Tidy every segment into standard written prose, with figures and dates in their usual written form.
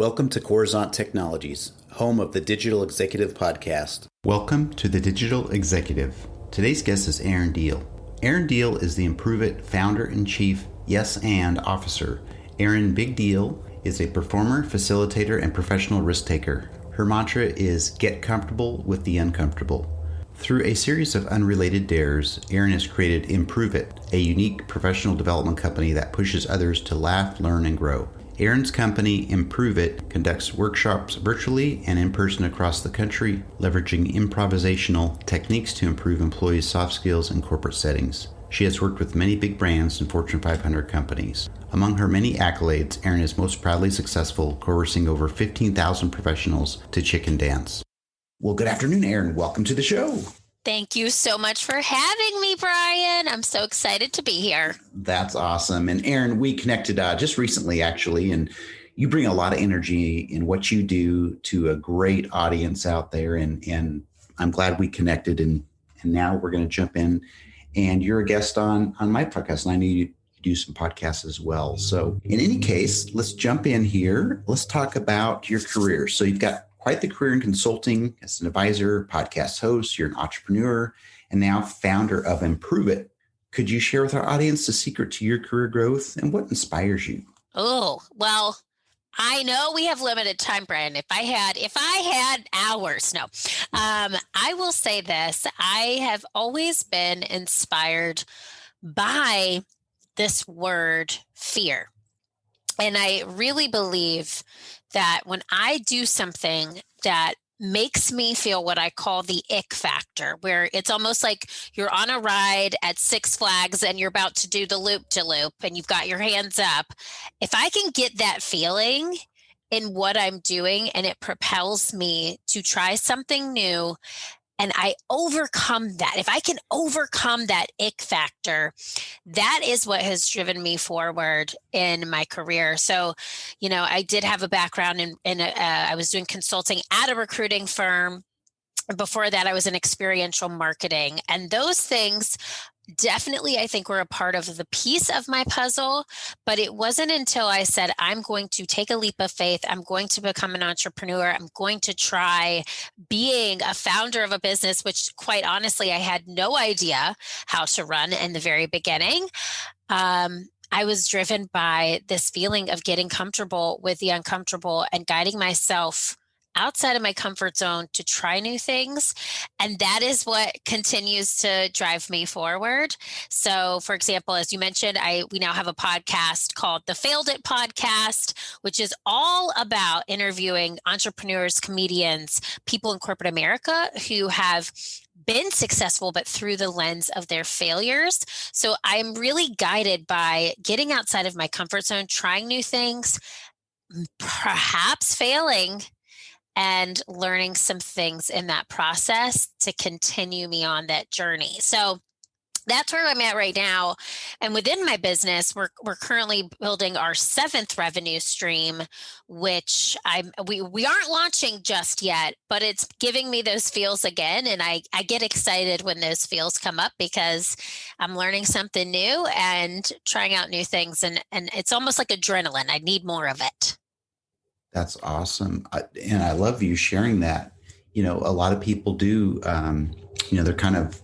Welcome to Coruzant Technologies, home of the Digital Executive Podcast. Welcome to the Digital Executive. Today's guest is Erin Diehl. Erin Diehl is the Improve It founder and chief Yes and officer. Erin Big Deal is a performer, facilitator, and professional risk taker. Her mantra is get comfortable with the uncomfortable. Through a series of unrelated dares, Erin has created Improve It, a unique professional development company that pushes others to laugh, learn, and grow. Erin's company, Improve It, conducts workshops virtually and in person across the country, leveraging improvisational techniques to improve employees' soft skills in corporate settings. She has worked with many big brands and Fortune 500 companies. Among her many accolades, Erin is most proudly successful, coercing over 15,000 professionals to chicken dance. Well, good afternoon, Erin. Welcome to the show. Thank you so much for having me, Brian. I'm so excited to be here. That's awesome. And Erin, we connected just recently, actually, and you bring a lot of energy in what you do to a great audience out there. And I'm glad we connected. And now we're going to jump in. And you're a guest on my podcast, and I know you do some podcasts as well. So in any case, let's jump in here. Let's talk about your career. So you've got quite the career in consulting as an advisor, podcast host, you're an entrepreneur, and now founder of Improve It. Could you share with our audience the secret to your career growth and what inspires you? Oh, well, I know we have limited time, Brian. If I had hours, no. I will say this. I have always been inspired by this word, fear. And I really believe that when I do something that makes me feel what I call the ick factor, where it's almost like you're on a ride at Six Flags and you're about to do the loop-de-loop and you've got your hands up. If I can get that feeling in what I'm doing and it propels me to try something new, and I overcome that. If I can overcome that ick factor, that is what has driven me forward in my career. So, I did have a background I was doing consulting at a recruiting firm. Before that, I was in experiential marketing, and those things definitely, I think, were a part of the piece of my puzzle, but it wasn't until I said, I'm going to take a leap of faith. I'm going to become an entrepreneur. I'm going to try being a founder of a business, which quite honestly, I had no idea how to run in the very beginning. I was driven by this feeling of getting comfortable with the uncomfortable and guiding myself outside of my comfort zone to try new things. And that is what continues to drive me forward. So, for example, as you mentioned, we now have a podcast called the Failed It Podcast, which is all about interviewing entrepreneurs, comedians, people in corporate America who have been successful, but through the lens of their failures. So I'm really guided by getting outside of my comfort zone, trying new things, perhaps failing, and learning some things in that process to continue me on that journey. So that's where I'm at right now. And within my business, we're currently building our 7th revenue stream, which we aren't launching just yet, but it's giving me those feels again. And I get excited when those feels come up because I'm learning something new and trying out new things. And it's almost like adrenaline. I need more of it. That's awesome. And I love you sharing that. A lot of people do, they're kind of,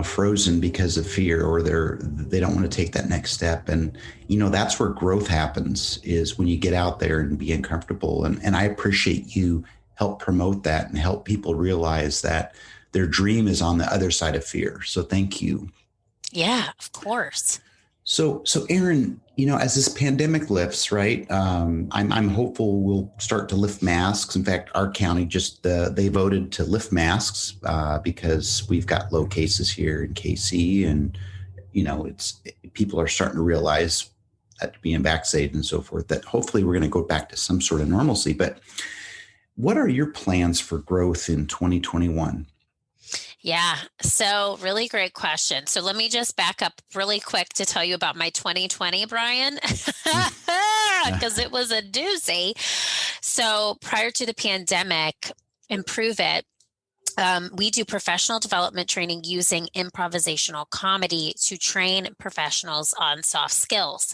frozen because of fear, or they don't want to take that next step. And, that's where growth happens, is when you get out there and be uncomfortable. And I appreciate you help promote that and help people realize that their dream is on the other side of fear. So thank you. Yeah, of course. So Erin, as this pandemic lifts, right, I'm hopeful we'll start to lift masks. In fact, our county they voted to lift masks because we've got low cases here in KC, and people are starting to realize that being vaccinated and so forth, that hopefully we're going to go back to some sort of normalcy. But what are your plans for growth in 2021? Yeah. So really great question. So let me just back up really quick to tell you about my 2020, Brian, because it was a doozy. So prior to the pandemic, Improve It, we do professional development training using improvisational comedy to train professionals on soft skills.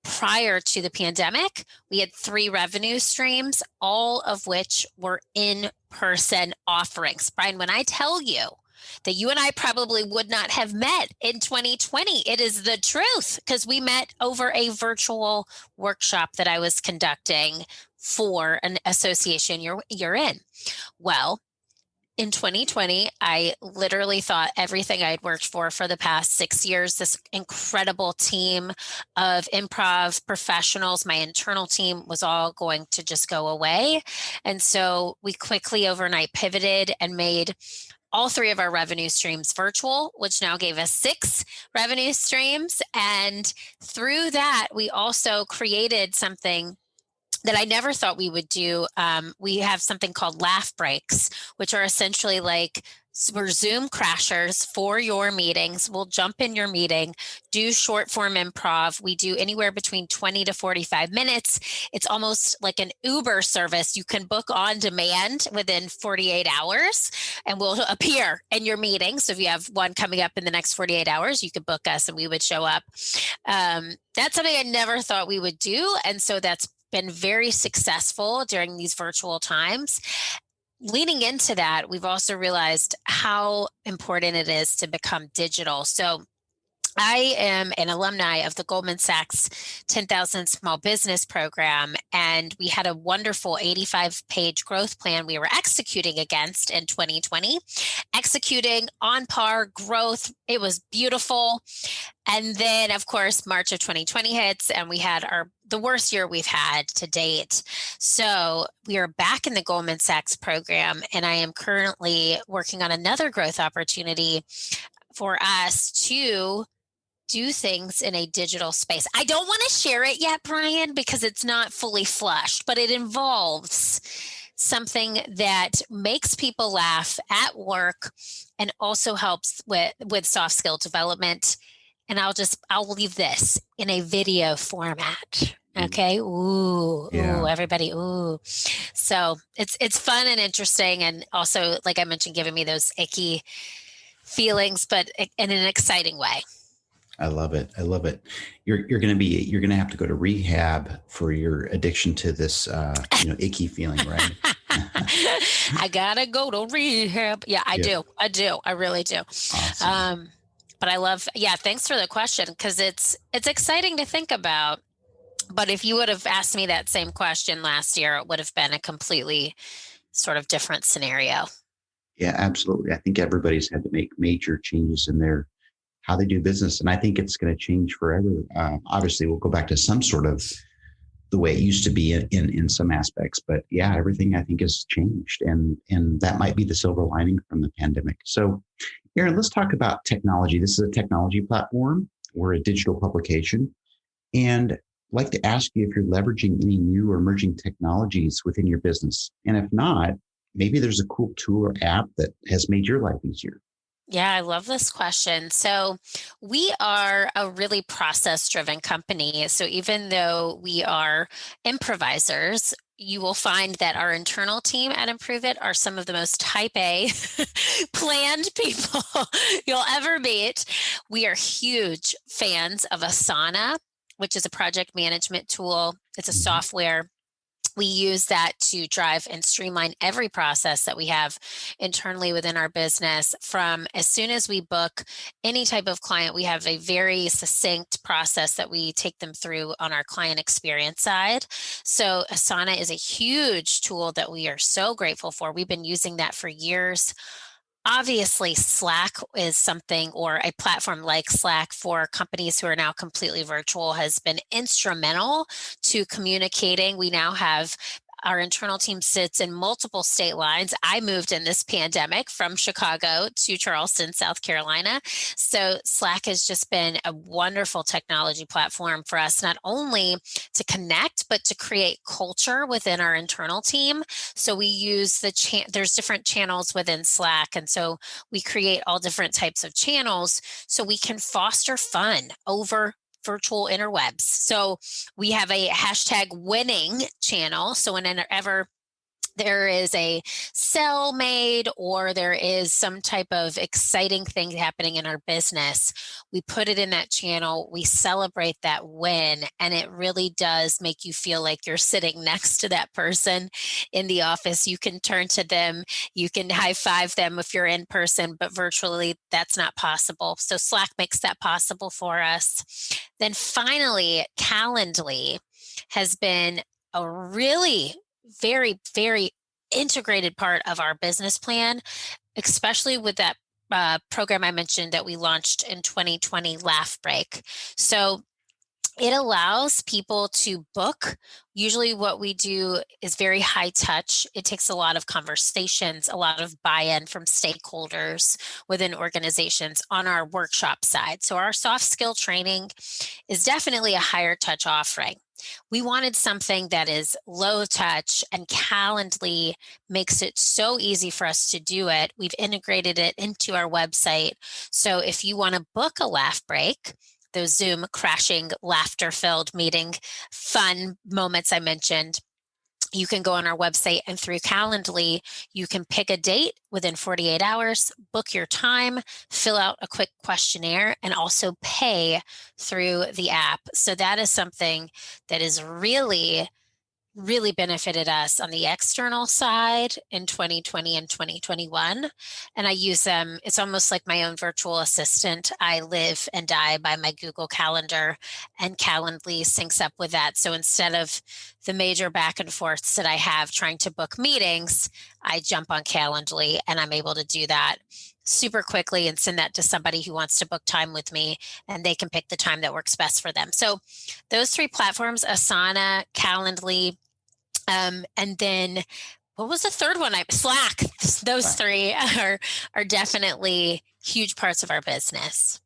Prior to the pandemic, we had 3 revenue streams, all of which were in-person offerings. Brian, when I tell you that you and I probably would not have met in 2020, it is the truth, because we met over a virtual workshop that I was conducting for an association you're in. Well, in 2020, I literally thought everything I'd worked for the past 6 years, this incredible team of improv professionals, my internal team, was all going to just go away. And so we quickly overnight pivoted and made all 3 of our revenue streams virtual, which now gave us 6 revenue streams. And through that, we also created something that I never thought we would do. We have something called laugh breaks, which are essentially like, we're Zoom crashers for your meetings. We'll jump in your meeting, do short form improv. We do anywhere between 20 to 45 minutes. It's almost like an Uber service. You can book on demand within 48 hours and we'll appear in your meeting. So if you have one coming up in the next 48 hours, you could book us and we would show up. That's something I never thought we would do. And so that's been very successful during these virtual times. Leaning into that, we've also realized how important it is to become digital. So I am an alumni of the Goldman Sachs 10,000 Small Business Program, and we had a wonderful 85-page growth plan we were executing against in 2020, executing on par growth. It was beautiful. And then, of course, March of 2020 hits, and we had the worst year we've had to date. So we are back in the Goldman Sachs program, and I am currently working on another growth opportunity for us to do things in a digital space. I don't want to share it yet, Brian, because it's not fully flushed, but it involves something that makes people laugh at work and also helps with soft skill development. And I'll leave this in a video format. Okay. Ooh, everybody. Ooh. So it's fun and interesting. And also, like I mentioned, giving me those icky feelings, but in an exciting way. I love it. You're going to have to go to rehab for your addiction to this, icky feeling, right? I gotta go to rehab. Yeah, I do. I really do. Awesome. But I love, thanks for the question, because it's exciting to think about. But if you would have asked me that same question last year, it would have been a completely sort of different scenario. Yeah, absolutely. I think everybody's had to make major changes in how they do business. And I think it's going to change forever. Obviously, we'll go back to some sort of the way it used to be in some aspects. But yeah, everything I think has changed. And that might be the silver lining from the pandemic. So, Erin, let's talk about technology. This is a technology platform. We're a digital publication. And I'd like to ask you if you're leveraging any new or emerging technologies within your business. And if not, maybe there's a cool tool or app that has made your life easier. Yeah, I love this question. So we are a really process-driven company. So even though we are improvisers, you will find that our internal team at Improve It are some of the most type A planned people you'll ever meet. We are huge fans of Asana, which is a project management tool. It's a software. We use that to drive and streamline every process that we have internally within our business. From as soon as we book any type of client, we have a very succinct process that we take them through on our client experience side. So Asana is a huge tool that we are so grateful for. We've been using that for years. Obviously, Slack is something, or a platform like Slack for companies who are now completely virtual, has been instrumental to communicating. We now have our internal team sits in multiple state lines. I moved in this pandemic from Chicago to Charleston, South Carolina. So Slack has just been a wonderful technology platform for us, not only to connect, but to create culture within our internal team. So we use there's different channels within Slack. And so we create all different types of channels so we can foster fun over virtual interwebs. So we have a hashtag winning channel. So whenever there is a sale made or there is some type of exciting thing happening in our business, we put it in that channel, we celebrate that win, and it really does make you feel like you're sitting next to that person in the office. You can turn to them, you can high five them if you're in person, but virtually that's not possible. So Slack makes that possible for us. Then finally, Calendly has been a really very, very integrated part of our business plan, especially with that program I mentioned that we launched in 2020, Laugh Break. So it allows people to book. Usually what we do is very high touch. It takes a lot of conversations, a lot of buy-in from stakeholders within organizations on our workshop side. So our soft skill training is definitely a higher touch offering. We wanted something that is low touch, and Calendly makes it so easy for us to do it. We've integrated it into our website. So if you want to book a laugh break, those Zoom crashing, laughter-filled meeting, fun moments I mentioned, you can go on our website, and through Calendly, you can pick a date within 48 hours, book your time, fill out a quick questionnaire, and also pay through the app. So that is something that is really benefited us on the external side in 2020 and 2021. And I use them. It's almost like my own virtual assistant. I live and die by my Google Calendar, and Calendly syncs up with that. So instead of the major back and forths that I have trying to book meetings, I jump on Calendly and I'm able to do that super quickly and send that to somebody who wants to book time with me, and they can pick the time that works best for them. So those three platforms, Asana, Calendly, and then what was the third one? Slack. Those three are definitely huge parts of our business.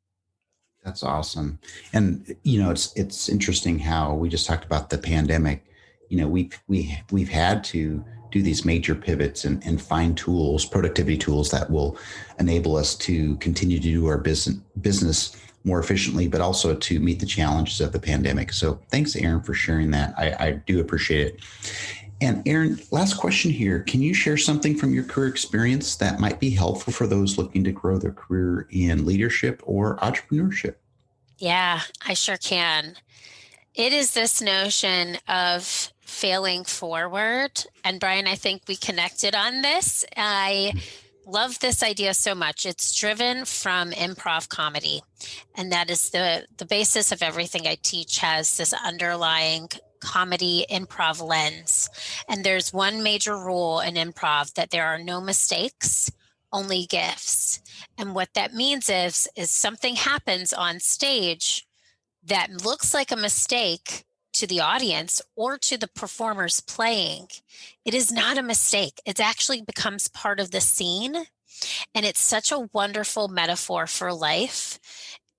That's awesome. And it's interesting how we just talked about the pandemic. We've had to do these major pivots and find tools, productivity tools that will enable us to continue to do our business more efficiently, but also to meet the challenges of the pandemic. So thanks, Erin, for sharing that. I do appreciate it. And Erin, last question here. Can you share something from your career experience that might be helpful for those looking to grow their career in leadership or entrepreneurship? Yeah, I sure can. It is this notion of failing forward. And Brian, I think we connected on this. I love this idea so much. It's driven from improv comedy. And that is the basis of everything I teach, has this underlying comedy improv lens. And there's one major rule in improv, that there are no mistakes, only gifts. And what that means is something happens on stage that looks like a mistake to the audience or to the performers playing. It is not a mistake. It actually becomes part of the scene. And it's such a wonderful metaphor for life.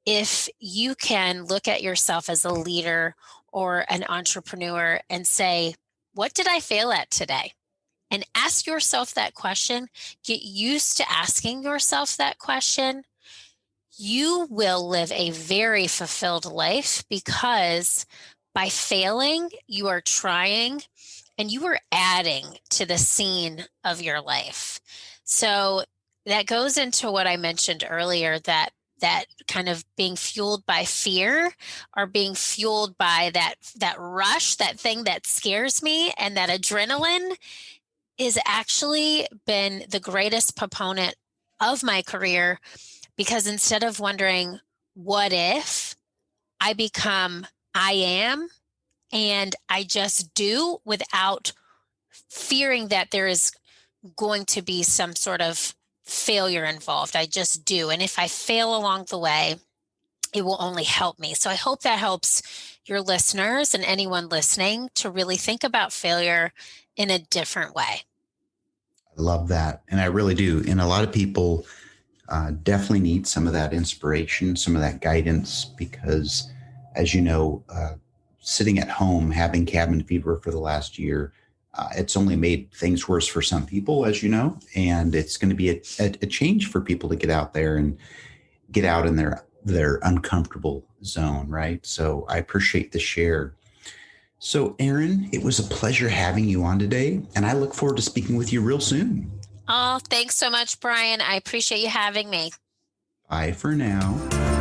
If you can look at yourself as a leader or an entrepreneur and say, what did I fail at today? And ask yourself that question. Get used to asking yourself that question. You will live a very fulfilled life, because by failing, you are trying and you are adding to the scene of your life. So that goes into what I mentioned earlier, that kind of being fueled by fear, or being fueled by that rush, that thing that scares me, and that adrenaline is actually been the greatest proponent of my career, because instead of wondering, what if, I become, I am, and I just do without fearing that there is going to be some sort of failure involved. I just do. And if I fail along the way, it will only help me. So I hope that helps your listeners and anyone listening to really think about failure in a different way. I love that. And I really do. And a lot of people definitely need some of that inspiration, some of that guidance, because as you know, sitting at home, having cabin fever for the last year, it's only made things worse for some people, as you know, and it's going to be a change for people to get out there and get out in their uncomfortable zone, right? So I appreciate the share. So, Erin, it was a pleasure having you on today, and I look forward to speaking with you real soon. Oh, thanks so much, Brian. I appreciate you having me. Bye for now.